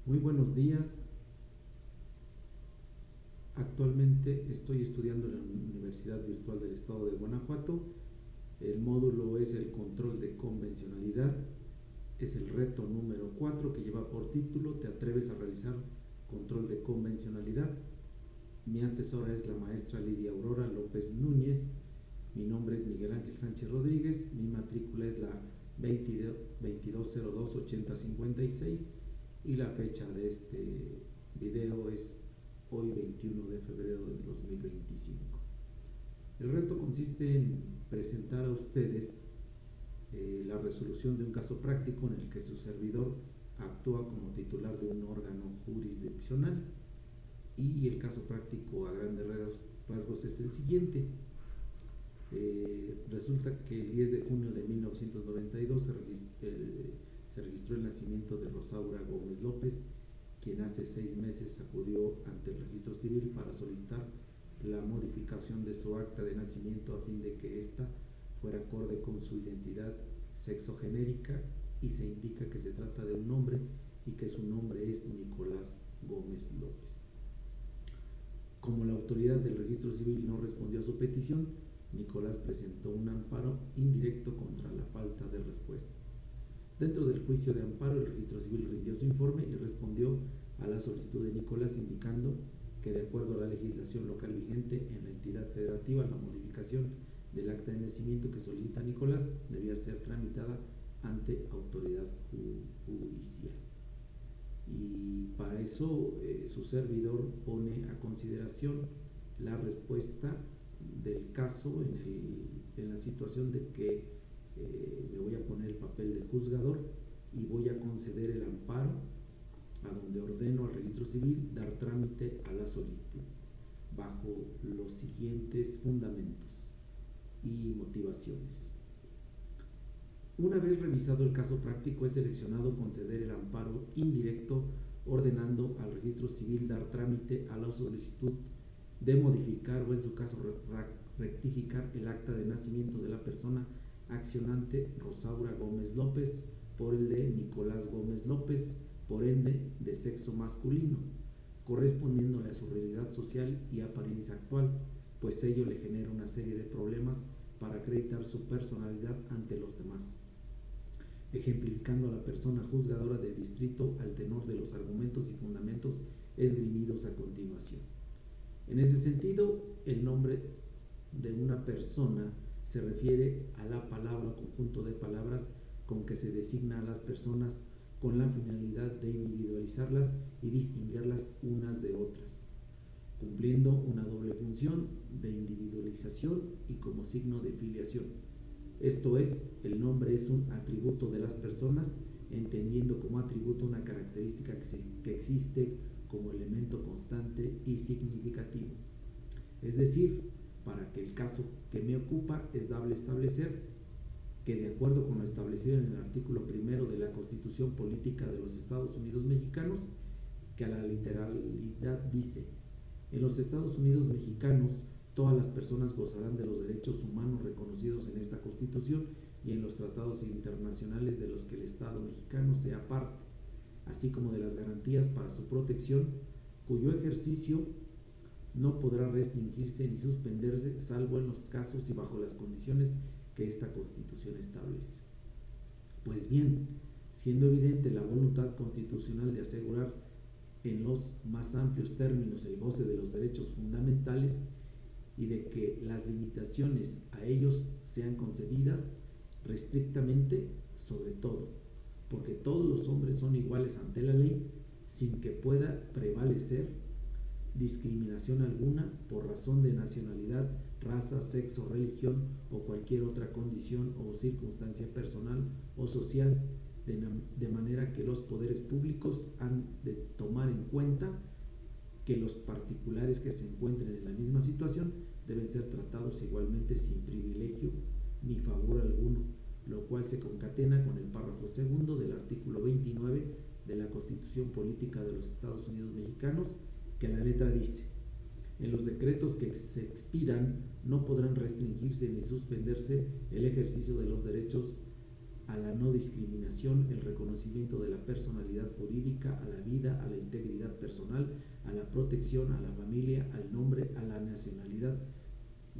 Muy buenos días. Actualmente estoy estudiando en la Universidad Virtual del Estado de Guanajuato. El módulo es el control de convencionalidad. Es el reto número 4 que lleva por título ¿Te atreves a realizar control de convencionalidad? Mi asesora es la maestra Lidia Aurora López Núñez. Mi nombre es Miguel Ángel Sánchez Rodríguez. Mi matrícula es la 2202-8056 y la fecha de este video es hoy 21 de febrero del 2025. El reto consiste en presentar a ustedes la resolución de un caso práctico en el que su servidor actúa como titular de un órgano jurisdiccional, y el caso práctico a grandes rasgos es el siguiente. Resulta que el 10 de junio de 1992 se registró el nacimiento de Rosaura Gómez López, quien hace 6 meses acudió ante el registro civil para solicitar la modificación de su acta de nacimiento a fin de que ésta fuera acorde con su identidad sexogenérica, y se indica que se trata de un hombre y que su nombre es Nicolás Gómez López. Como la autoridad del registro civil no respondió a su petición, Nicolás presentó un amparo indirecto contra la falta de respuesta. Dentro del juicio de amparo, el registro civil rindió su informe y respondió a la solicitud de Nicolás, indicando que de acuerdo a la legislación local vigente en la entidad federativa, la modificación del acta de nacimiento que solicita Nicolás debía ser tramitada ante autoridad judicial. Y para eso su servidor pone a consideración la respuesta del caso en la situación de que me voy a poner el papel de juzgador y voy a conceder el amparo, a donde ordeno al registro civil dar trámite a la solicitud bajo los siguientes fundamentos y motivaciones. Una vez revisado el caso práctico, he seleccionado conceder el amparo indirecto, ordenando al registro civil dar trámite a la solicitud de modificar o, en su caso, rectificar el acta de nacimiento de la persona accionante Rosaura Gómez López por el de Nicolás Gómez López, por ende de sexo masculino, correspondiéndole a su realidad social y apariencia actual, pues ello le genera una serie de problemas para acreditar su personalidad ante los demás, ejemplificando a la persona juzgadora de distrito al tenor de los argumentos y fundamentos esgrimidos a continuación. En ese sentido, el nombre de una persona se refiere a la palabra o conjunto de palabras con que se designa a las personas con la finalidad de individualizarlas y distinguirlas unas de otras, cumpliendo una doble función de individualización y como signo de filiación. Esto es, el nombre es un atributo de las personas, entendiendo como atributo una característica que existe como elemento constante y significativo. Es decir, para que el caso que me ocupa es dable establecer que, de acuerdo con lo establecido en el artículo 1 de la Constitución Política de los Estados Unidos Mexicanos, que a la literalidad dice: en los Estados Unidos Mexicanos todas las personas gozarán de los derechos humanos reconocidos en esta Constitución y en los tratados internacionales de los que el Estado mexicano sea parte, así como de las garantías para su protección, cuyo ejercicio no podrá restringirse ni suspenderse, salvo en los casos y bajo las condiciones que esta Constitución establece. Pues bien, siendo evidente la voluntad constitucional de asegurar en los más amplios términos el goce de los derechos fundamentales y de que las limitaciones a ellos sean concebidas restrictamente, sobre todo, porque todos los hombres son iguales ante la ley, sin que pueda prevalecer discriminación alguna por razón de nacionalidad, raza, sexo, religión o cualquier otra condición o circunstancia personal o social, de manera que los poderes públicos han de tomar en cuenta que los particulares que se encuentren en la misma situación deben ser tratados igualmente sin privilegio ni favor alguno, lo cual se concatena con el párrafo segundo del artículo 29 de la Constitución Política de los Estados Unidos Mexicanos, que a la letra dice: en los decretos que se expidan no podrán restringirse ni suspenderse el ejercicio de los derechos a la no discriminación, el reconocimiento de la personalidad jurídica, a la vida, a la integridad personal, a la protección, a la familia, al nombre, a la nacionalidad,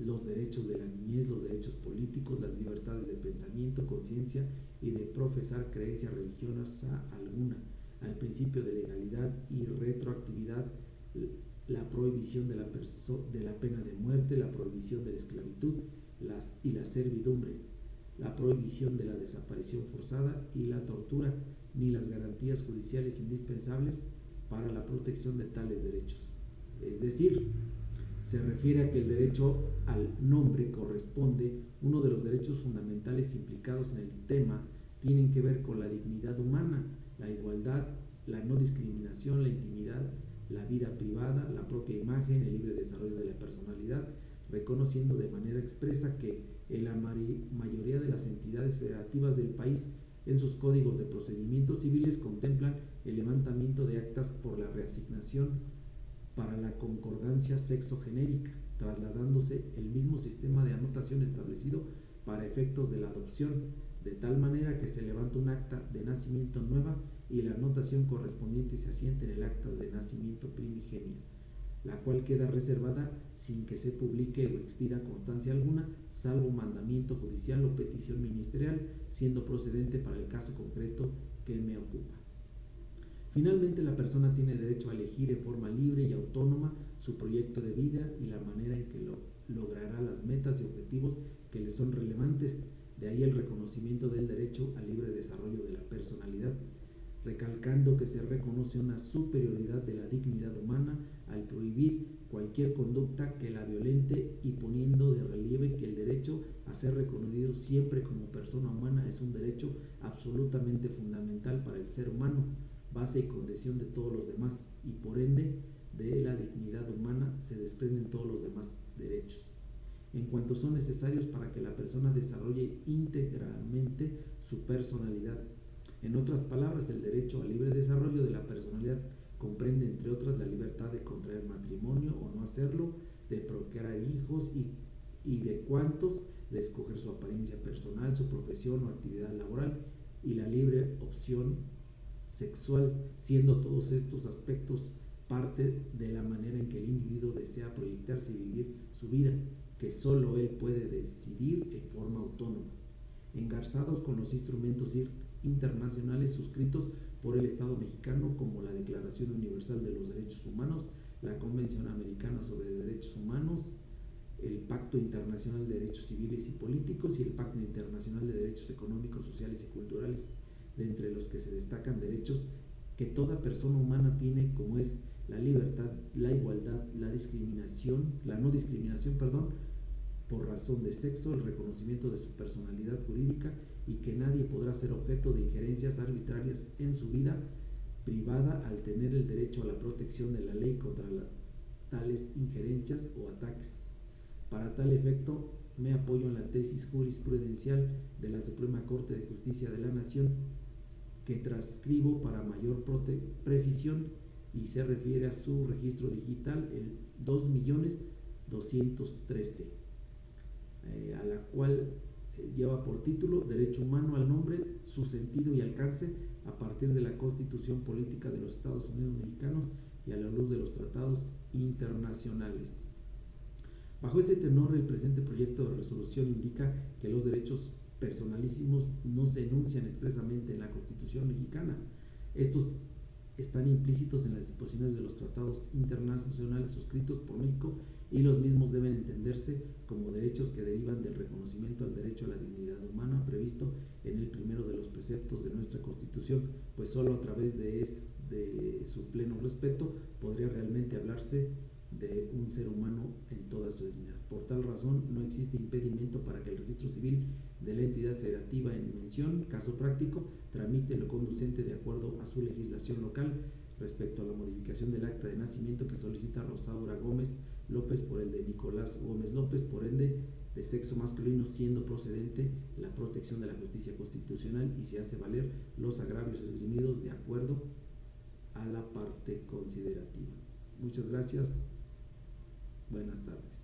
los derechos de la niñez, los derechos políticos, las libertades de pensamiento, conciencia y de profesar creencia religiosa alguna, al principio de legalidad y retroactividad, la prohibición de la pena de muerte, la prohibición de la esclavitud y la servidumbre, la prohibición de la desaparición forzada y la tortura, ni las garantías judiciales indispensables para la protección de tales derechos. Es decir, se refiere a que el derecho al nombre corresponde, uno de los derechos fundamentales implicados en el tema tienen que ver con la dignidad humana, la igualdad, la no discriminación, la intimidad, la vida privada, la propia imagen, el libre desarrollo de la personalidad, reconociendo de manera expresa que en la mayoría de las entidades federativas del país, en sus códigos de procedimientos civiles, contemplan el levantamiento de actas por la reasignación para la concordancia sexogenérica, trasladándose el mismo sistema de anotación establecido para efectos de la adopción, de tal manera que se levanta un acta de nacimiento nueva y la anotación correspondiente se asienta en el acta de nacimiento primigenia, la cual queda reservada sin que se publique o expida constancia alguna, salvo mandamiento judicial o petición ministerial, siendo procedente para el caso concreto que me ocupa. Finalmente, la persona tiene derecho a elegir en forma libre y autónoma su proyecto de vida y la manera en que logrará las metas y objetivos que le son relevantes. De ahí el reconocimiento del derecho al libre desarrollo de la personalidad, recalcando que se reconoce una superioridad de la dignidad humana al prohibir cualquier conducta que la violente y poniendo de relieve que el derecho a ser reconocido siempre como persona humana es un derecho absolutamente fundamental para el ser humano, base y condición de todos los demás, y por ende de la dignidad humana se desprenden todos los demás derechos, en cuanto son necesarios para que la persona desarrolle íntegramente su personalidad. En otras palabras, el derecho al libre desarrollo de la personalidad comprende, entre otras, la libertad de contraer matrimonio o no hacerlo, de procrear hijos y de cuantos, de escoger su apariencia personal, su profesión o actividad laboral, y la libre opción sexual, siendo todos estos aspectos parte de la manera en que el individuo desea proyectarse y vivir su vida, que solo él puede decidir en forma autónoma, engarzados con los instrumentos internacionales suscritos por el Estado mexicano, como la Declaración Universal de los Derechos Humanos, la Convención Americana sobre Derechos Humanos, el Pacto Internacional de Derechos Civiles y Políticos y el Pacto Internacional de Derechos Económicos, Sociales y Culturales, de entre los que se destacan derechos que toda persona humana tiene, como es la libertad, la igualdad, la no discriminación, por razón de sexo, el reconocimiento de su personalidad jurídica y que nadie podrá ser objeto de injerencias arbitrarias en su vida privada al tener el derecho a la protección de la ley contra tales injerencias o ataques. Para tal efecto, me apoyo en la tesis jurisprudencial de la Suprema Corte de Justicia de la Nación, que transcribo para mayor precisión y se refiere a su registro digital, el 2.213.000, a la cual lleva por título Derecho Humano al Nombre, su sentido y alcance a partir de la Constitución Política de los Estados Unidos Mexicanos y a la luz de los tratados internacionales. Bajo este tenor, el presente proyecto de resolución indica que los derechos personalísimos no se enuncian expresamente en la Constitución mexicana. Estos están implícitos en las disposiciones de los tratados internacionales suscritos por México y los mismos deben entenderse como derechos que derivan del reconocimiento al derecho a la dignidad humana previsto en el primero de los preceptos de nuestra Constitución, pues solo a través de su pleno respeto podría realmente hablarse de un ser humano en toda su dignidad. Por tal razón, no existe impedimento para que el registro civil de la entidad federativa en mención, caso práctico, tramite lo conducente de acuerdo a su legislación local respecto a la modificación del acta de nacimiento que solicita Rosaura Gómez López por el de Nicolás Gómez López, por ende de sexo masculino, siendo procedente la protección de la justicia constitucional y se hace valer los agravios esgrimidos de acuerdo a la parte considerativa. Muchas gracias. Buenas tardes.